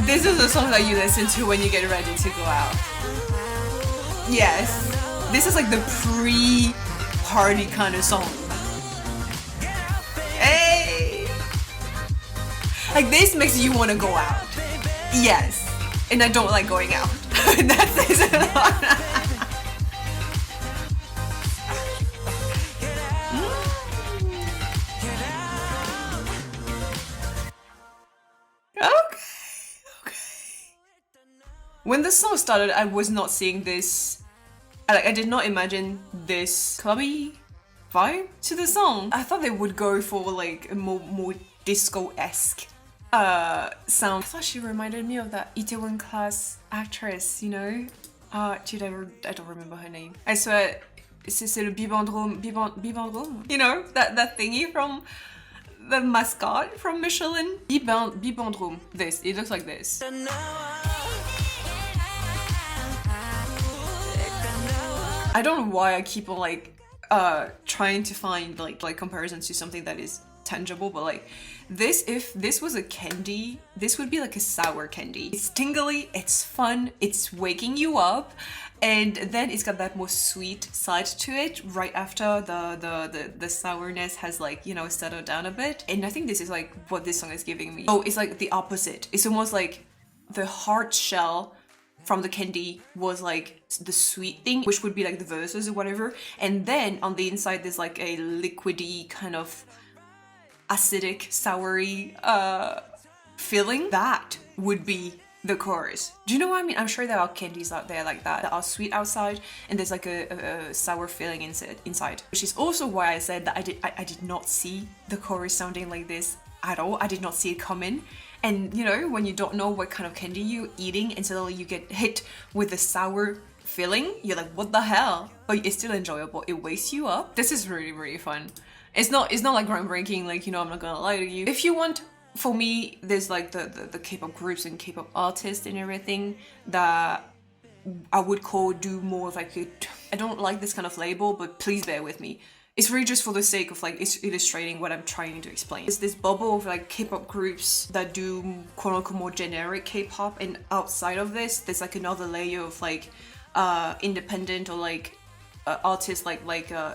This is a song that you listen to when you get ready to go out. Yes. This is like the pre-party kind of song. Hey! Like this makes you want to go out. Yes. And I don't like going out. That says a lot. When the song started, I was not seeing this. I did not imagine this clubby vibe to the song. I thought they would go for like a more disco-esque sound. I thought she reminded me of that Itaewon Class actress, you know? Dude, I don't remember her name. I swear, c'est le bibendrome, you know? That thingy from the mascot from Michelin. Bibendrome. This, it looks like this. I don't know why I keep on like trying to find like comparisons to something that is tangible, but like this, if this was a candy, this would be like a sour candy. It's tingly, it's fun, it's waking you up, and then it's got that more sweet side to it right after the sourness has like, you know, settled down a bit. And I think this is like what this song is giving me. Oh, it's like the opposite. It's almost like the hard shell from the candy was like the sweet thing, which would be like the verses or whatever, and then on the inside there's like a liquidy kind of acidic soury feeling. That would be the chorus. Do you know what I mean? I'm sure there are candies out there like that are sweet outside and there's like a sour feeling inside, which is also why I said that I did not see the chorus sounding like this at all. I did not see it coming. And you know, when you don't know what kind of candy you're eating and suddenly you get hit with a sour feeling, you're like, what the hell? But it's still enjoyable. It wakes you up. This is really, really fun. It's not like groundbreaking, like, you know, I'm not gonna lie to you. If you want, for me, there's like the K-pop groups and K-pop artists and everything that I would do more of like I don't like this kind of label, but please bear with me. It's really just for the sake of like it's illustrating what I'm trying to explain. It's this bubble of like K-pop groups that do quote-unquote more generic K-pop, and outside of this, there's like another layer of like independent or like artists like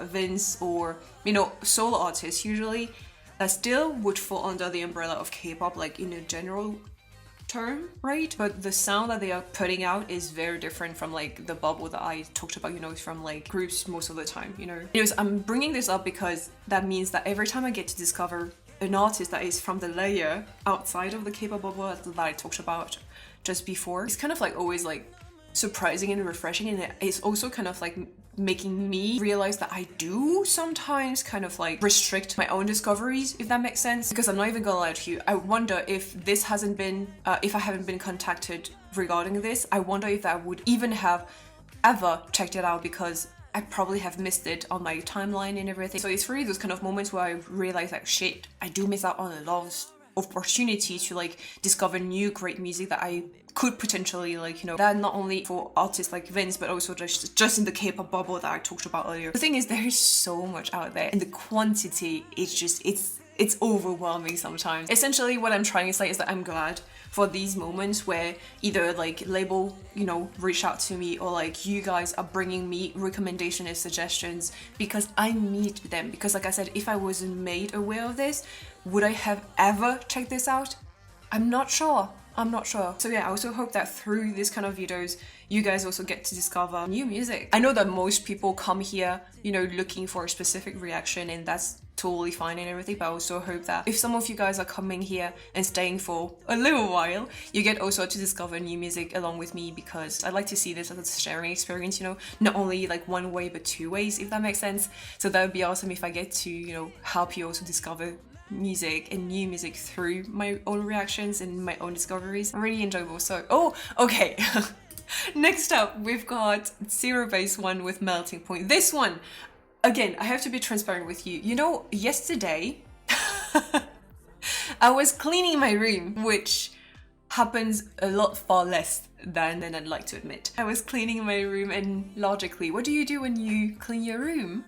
Vince, or, you know, solo artists usually that still would fall under the umbrella of K-pop, like in a general term, right? But the sound that they are putting out is very different from like the bubble that I talked about, you know, from like groups most of the time, you know. Anyways, I'm bringing this up because that means that every time I get to discover an artist that is from the layer outside of the K-pop bubble that I talked about just before, it's kind of like always like surprising and refreshing, and it's also kind of like making me realize that I do sometimes kind of like restrict my own discoveries, if that makes sense. Because I'm not even gonna lie to you, I wonder if this hasn't been, if I haven't been contacted regarding this, I wonder if I would even have ever checked it out, because I probably have missed it on my timeline and everything. So it's really those kind of moments where I realize like, shit, I do miss out on a lot of opportunity to like discover new great music that I could potentially like, you know, that not only for artists like Vince, but also just in the K-pop bubble that I talked about earlier. The thing is, there is so much out there, and the quantity is just, it's overwhelming sometimes. Essentially what I'm trying to say is that I'm glad for these moments where either like label, you know, reach out to me, or like you guys are bringing me recommendations and suggestions, because I need them. Because like I said, if I wasn't made aware of this, would I have ever checked this out? I'm not sure. So yeah, I also hope that through this kind of videos, you guys also get to discover new music. I know that most people come here, you know, looking for a specific reaction, and that's totally fine and everything, but I also hope that if some of you guys are coming here and staying for a little while, you get also to discover new music along with me, because I like to see this as a sharing experience, you know, not only like one way, but two ways, if that makes sense. So that would be awesome if I get to, you know, help you also discover music and new music through my own reactions and my own discoveries. Really enjoyable. So, oh, okay. Next up, we've got ZEROBASEONE with Melting Point. This one, again, I have to be transparent with you. You know, yesterday, I was cleaning my room, which happens a lot far less than I'd like to admit. I was cleaning my room, and logically, what do you do when you clean your room?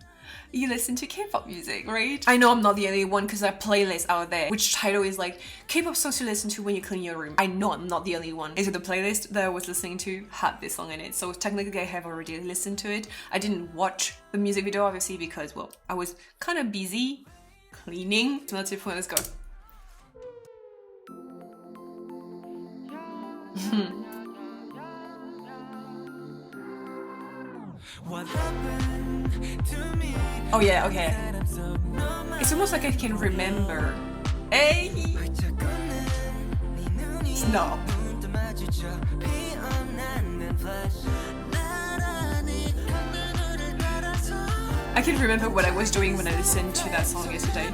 you listen to K-pop music, right? I know I'm not the only one because there are playlists out there which title is like K-pop songs to listen to when you clean your room. I know I'm not the only one. So the playlist that I was listening to had this song in it, so technically I have already listened to it. I didn't watch the music video obviously because, well, I was kind of busy cleaning. So let's see, let's go. Oh yeah, okay. It's almost like I can remember. Hey! Stop. I can remember what I was doing when I listened to that song yesterday.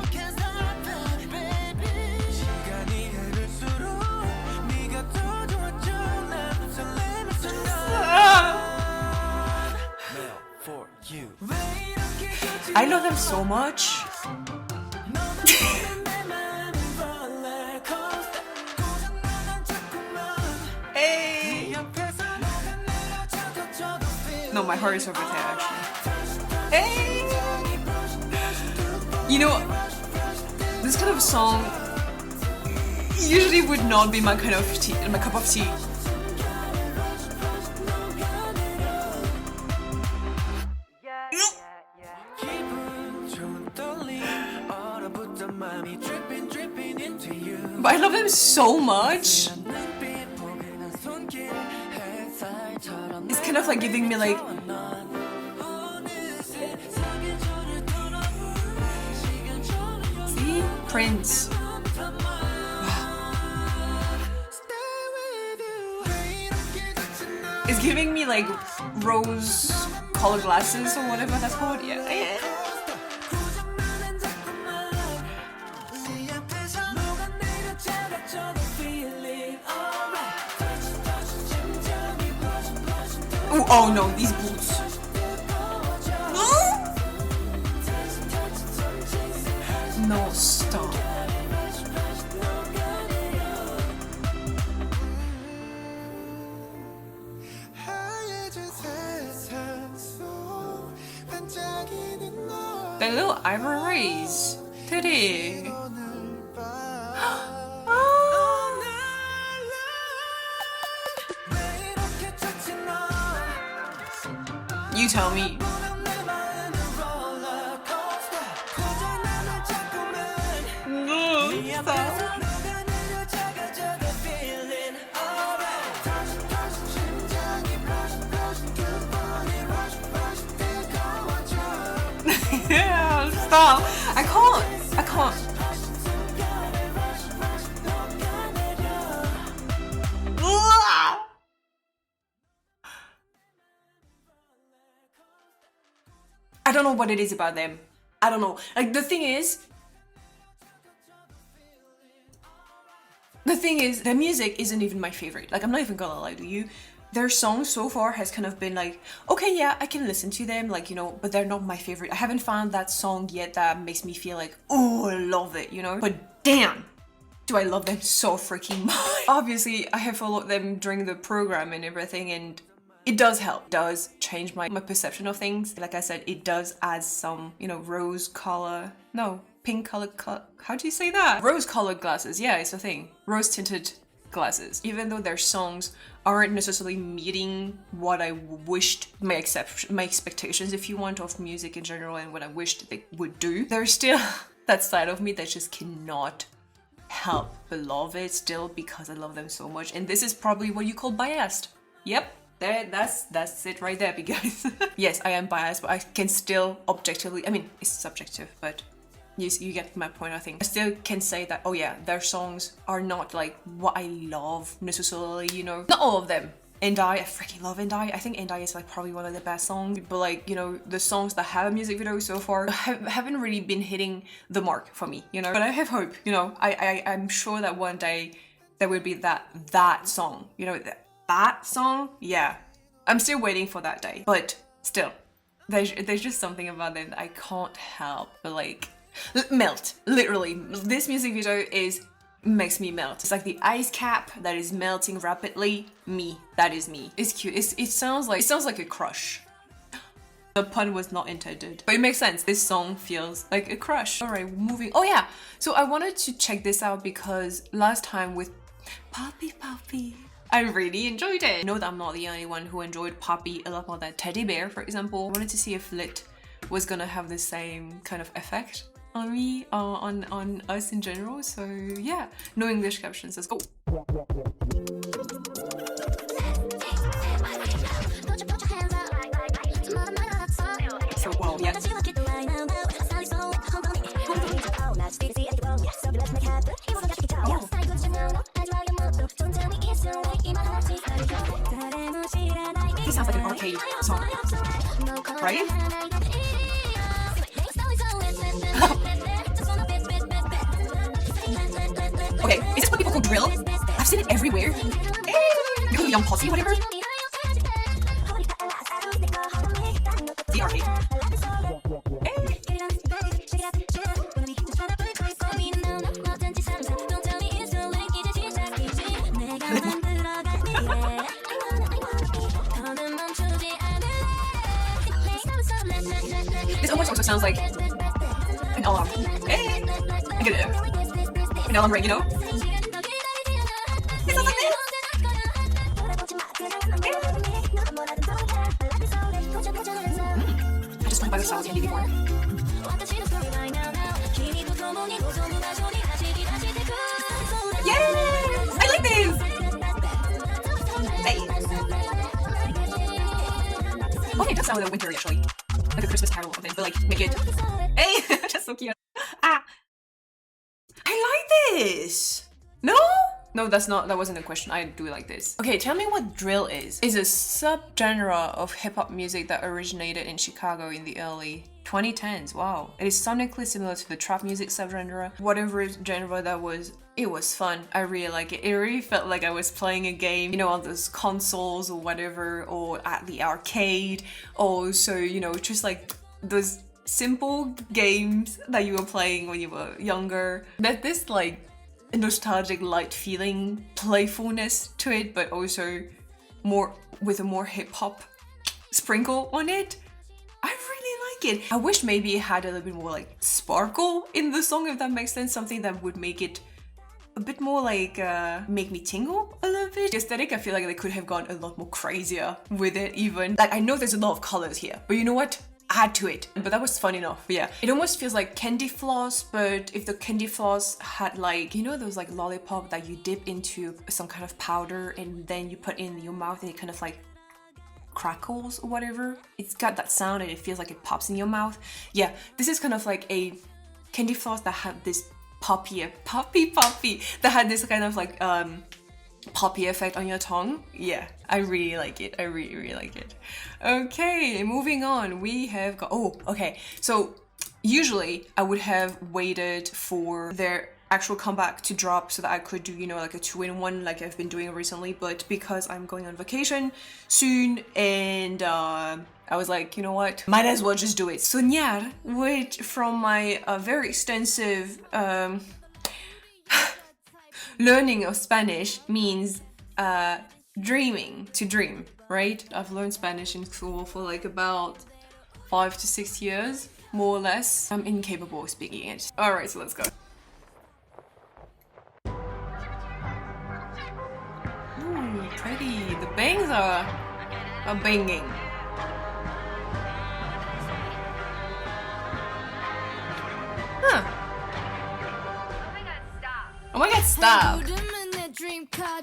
I love them so much. Hey! No, my heart is over there actually. Hey! You know, this kind of song usually would not be my kind of tea, my cup of tea. But I love them so much. It's kind of like giving me like see? Prince. It's giving me like rose colored glasses or whatever that's called. Yeah. Oh no, these boots. No, stop. The little eyebrow raise. Today. You tell me. No, stop. Yeah, stop. I can't. I don't know what it is about them. I don't know. Like the thing is, their music isn't even my favorite. Like I'm not even gonna lie to you. Their songs so far has kind of been like, okay, yeah, I can listen to them, like, you know, but they're not my favorite. I haven't found that song yet that makes me feel like, oh, I love it, you know? But damn, do I love them so freaking much. Obviously, I have followed them during the program and everything, and it does help. It does change my perception of things. Like I said, it does add some, you know, pink color, how do you say that? Rose colored glasses, yeah, it's a thing. Rose tinted glasses. Even though their songs aren't necessarily meeting what I wished, my expectations, if you want, of music in general and what I wished they would do, there's still that side of me that just cannot help but love it still because I love them so much. And this is probably what you call biased. Yep. That's it right there, guys. Yes, I am biased, but I can still objectively, I mean, it's subjective, but you get my point, I think. I still can say that, oh yeah, their songs are not like what I love necessarily, you know. Not all of them. I freaking love And I think And is like probably one of the best songs, but like, you know, the songs that have a music video so far haven't really been hitting the mark for me, you know. But I have hope, you know. I'm sure that one day there will be that song, you know, that song, yeah. I'm still waiting for that day, but still, there's just something about them that I can't help but like melt. Literally, this music video makes me melt. It's like the ice cap that is melting rapidly. Me, that is me. It's cute. It sounds like a crush. The pun was not intended. But it makes sense. This song feels like a crush. Alright, moving. Oh yeah. So I wanted to check this out because last time with Poppy, I really enjoyed it. I know that I'm not the only one who enjoyed Poppy a lot more than Teddy Bear, for example. I wanted to see if Lit was gonna have the same kind of effect on me, on us in general. So yeah, no English captions. Let's go. So wow, yeah. This sounds like an arcade song, right? Okay, is this what people call drill? I've seen it everywhere. You know, Young Posse, whatever. The arcade. This almost also sounds like an alarm. Hey! Like an alarm ring, you know? It sounds like this! I just went by the Sour Candy before. Yes! I like this! Hey! Okay, it does sound a little wintry actually. Like a Christmas carol or something, but like, make it. Hey! That's so cute. Ah! I like this! No? No, that wasn't a question. I do like this. Okay, tell me what drill is. It's a subgenre of hip-hop music that originated in Chicago in the early 2010s. Wow. It is sonically similar to the trap music subgenre. Whatever genre that was, it was fun. I really like it. It really felt like I was playing a game, you know, on those consoles or whatever, or at the arcade. Or so, you know, just like those simple games that you were playing when you were younger. There's this like nostalgic light feeling, playfulness to it, but also more with a more hip-hop sprinkle on it. I really like it. I wish maybe it had a little bit more like sparkle in the song, if that makes sense. Something that would make it a bit more like make me tingle a little bit. The aesthetic, I feel like they could have gone a lot more crazier with it even. Like, I know there's a lot of colors here, but you know what? Add to it. But that was fun enough. Yeah, it almost feels like candy floss, but if the candy floss had like, you know, those like lollipop that you dip into some kind of powder and then you put in your mouth and it kind of like crackles or whatever. It's got that sound and it feels like it pops in your mouth. Yeah, this is kind of like a candy floss that had this poppy that had this kind of like poppy effect on your tongue. Yeah, I really like it. I really like it. Okay, moving on. We have got, oh, okay. So usually I would have waited for their actual comeback to drop so that I could do, you know, like a 2-in-1 like I've been doing recently, but because I'm going on vacation soon and I was like, you know what, might as well just do it. Soñar, which from my very extensive learning of Spanish means dreaming, to dream, right? I've learned Spanish in school for like about 5 to 6 years, more or less. I'm incapable of speaking it. Alright, so let's go. Ooh, pretty. The bangs are banging. Huh. Oh my god, stop.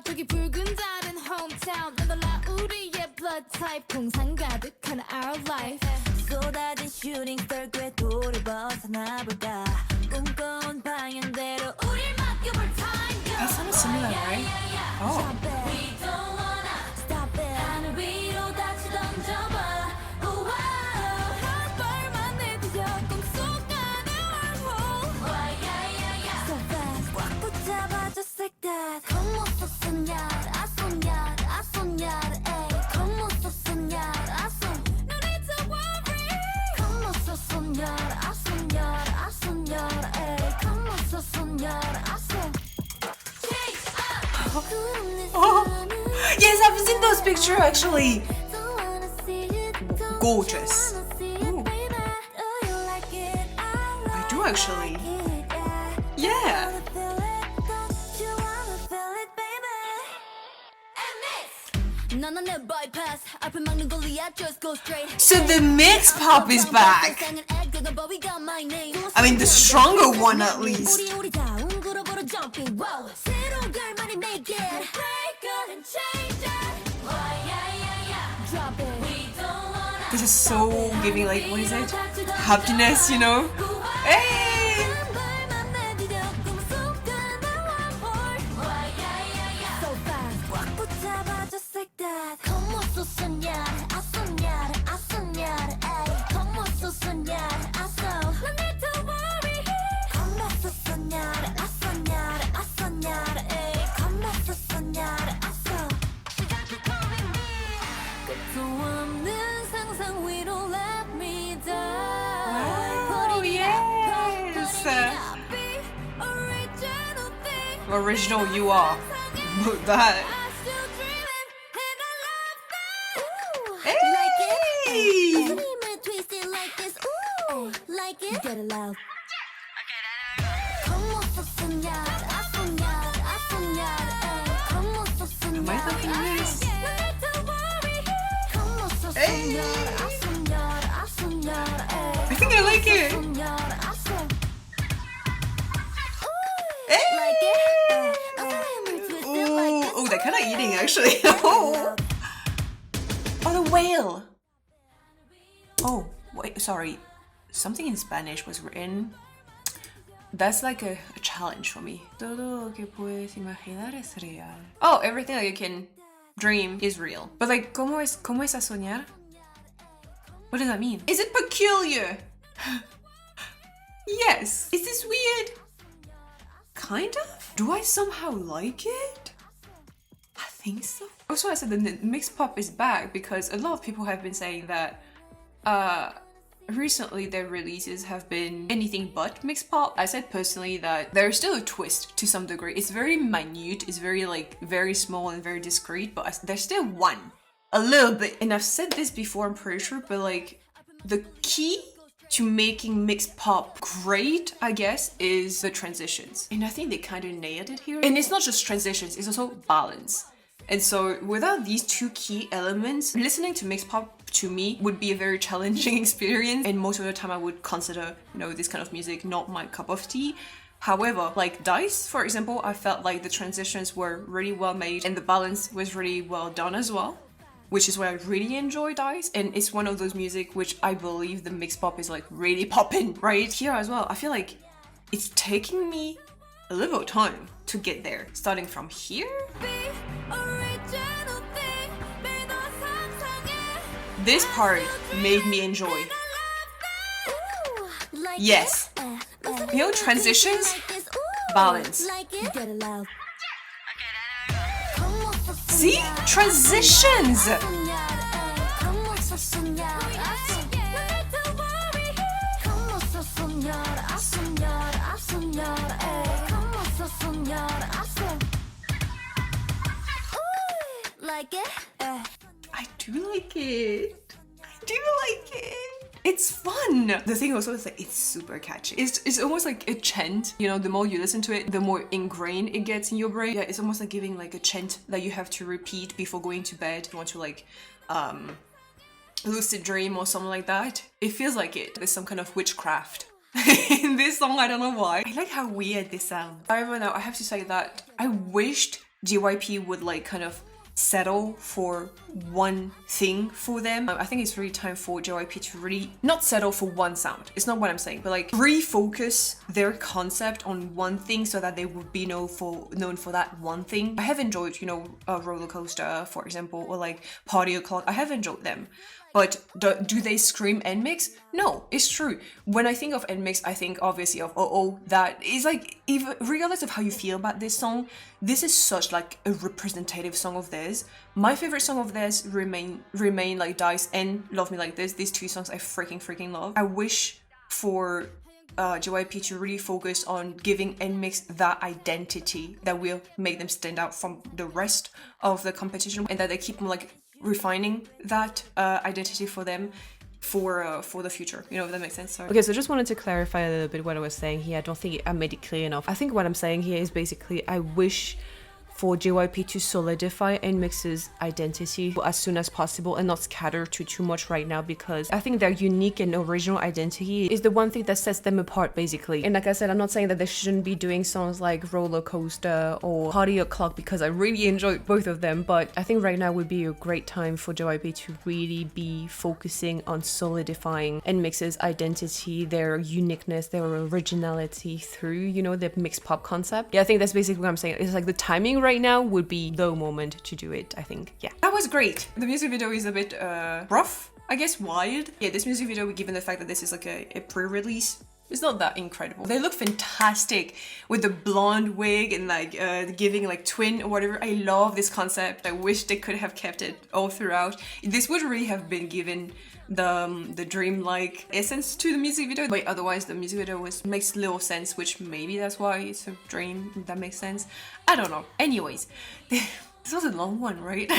저기 붉은 다른 hometown 너라 우리의 blood type 풍상 가득한 our life 쏟아진 shooting star 궤도를 벗어나볼까 꿈꿔온 방향대로 우릴 맡겨볼 time That sounds similar, right? Oh. We don't wanna stop it 하늘 위로 다시 던져봐 한 발만 내디뎌 꿈속안에 wormhole So fast 꽉 붙잡아줘 like that Come on so soñar I soñar I soñar ay Come on so soñar I soñar No need to worry Come on so soñar I soñar I soñar ay Come on so soñar I soñar Oh. Yes, I've seen those pictures actually. Gorgeous. actually. Yeah. So the mix pop is back. I mean, the stronger one at least. This is so giving, like, what is it? Happiness, you know? Hey! Original you are. That. Hey! Am I liking this? Hey! I think I like it. Oh, they're kind of eating actually. Oh, the whale. Oh, wait, sorry. Something in Spanish was written. That's like a challenge for me. Todo lo que puedes imaginar es real. Oh, everything that you can dream is real. But like, ¿cómo es a soñar? What does that mean? Is it peculiar? Yes. Is this weird? Kind of? Do I somehow like it? I think so. Also, I said the mixed pop is back because a lot of people have been saying that recently their releases have been anything but mixed pop. I said personally that there's still a twist to some degree. It's very minute, it's very like very small and very discreet, but there's still one. A little bit. And I've said this before, I'm pretty sure, but like the key to making mixed pop great, I guess, is the transitions. And I think they kind of nailed it here. And it's not just transitions, it's also balance. And so without these two key elements, listening to mixed pop to me would be a very challenging experience. And most of the time I would consider, you know, this kind of music not my cup of tea. However, like DICE, for example, I felt like the transitions were really well made and the balance was really well done as well, which is why I really enjoy DICE. And it's one of those music which I believe the mixed pop is like really popping right here as well. I feel like it's taking me a little bit of time to get there. Starting from here. This part made me enjoy. Yes. You know, transitions, balance. See? Transitions! I do like it. I do like it. It's fun. The thing also is like it's super catchy. It's almost like a chant. You know, the more you listen to it, the more ingrained it gets in your brain. Yeah, it's almost like giving like a chant that you have to repeat before going to bed. You want to like lucid dream or something like that. It feels like it. There's some kind of witchcraft in this song. I don't know why. I like how weird this sounds. However, now I have to say that I wished JYP would like kind of settle for one thing for them. I think it's really time for JYP to really not settle for one sound. It's not what I'm saying, but like refocus their concept on one thing so that they would be known for that one thing. I have enjoyed, you know, Roller Coaster, for example, or like Party O'Clock. I have enjoyed them. But do they scream NMIXX? No, it's true. When I think of NMIXX, I think obviously of Oh. That is like, even regardless of how you feel about this song, this is such like a representative song of theirs. My favorite song of theirs remain like DICE and Love Me Like This. These two songs I freaking love. I wish for JYP to really focus on giving NMIXX that identity that will make them stand out from the rest of the competition, and that they keep like refining that identity for them for the future, you know, if that makes sense. So okay, so just wanted to clarify a little bit what I was saying here. I don't think I made it clear enough. I think what I'm saying here is basically I wish for JYP to solidify NMIXX's identity as soon as possible and not scatter too much right now, because I think their unique and original identity is the one thing that sets them apart basically. And like I said, I'm not saying that they shouldn't be doing songs like Roller Coaster or Party O'Clock, because I really enjoyed both of them, but I think right now would be a great time for JYP to really be focusing on solidifying NMIXX's identity, their uniqueness, their originality through, you know, the mixed pop concept. Yeah, I think that's basically what I'm saying. It's like the timing right now would be the moment to do it, I think. Yeah, that was great. The music video is a bit rough, I guess, wild. Yeah, this music video, given the fact that this is like a pre-release, it's not that incredible. They look fantastic with the blonde wig and like giving like twin or whatever. I love this concept. I wish they could have kept it all throughout. This would really have been given the dream-like essence to the music video, but otherwise the music video makes little sense, which maybe that's why it's a dream, if that makes sense. I don't know. Anyways, this was a long one, right?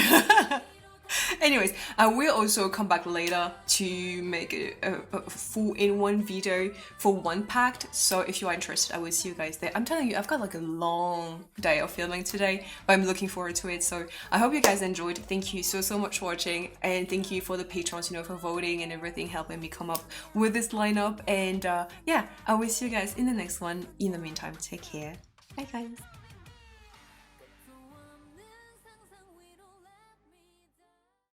Anyways, I will also come back later to make a full in-one video for One Packed. So if you are interested, I will see you guys there. I'm telling you, I've got like a long day of filming today, but I'm looking forward to it. So I hope you guys enjoyed. Thank you so much for watching, and thank you for the patrons, you know, for voting and everything, helping me come up with this lineup. And yeah, I will see you guys in the next one. In the meantime, take care. Bye guys.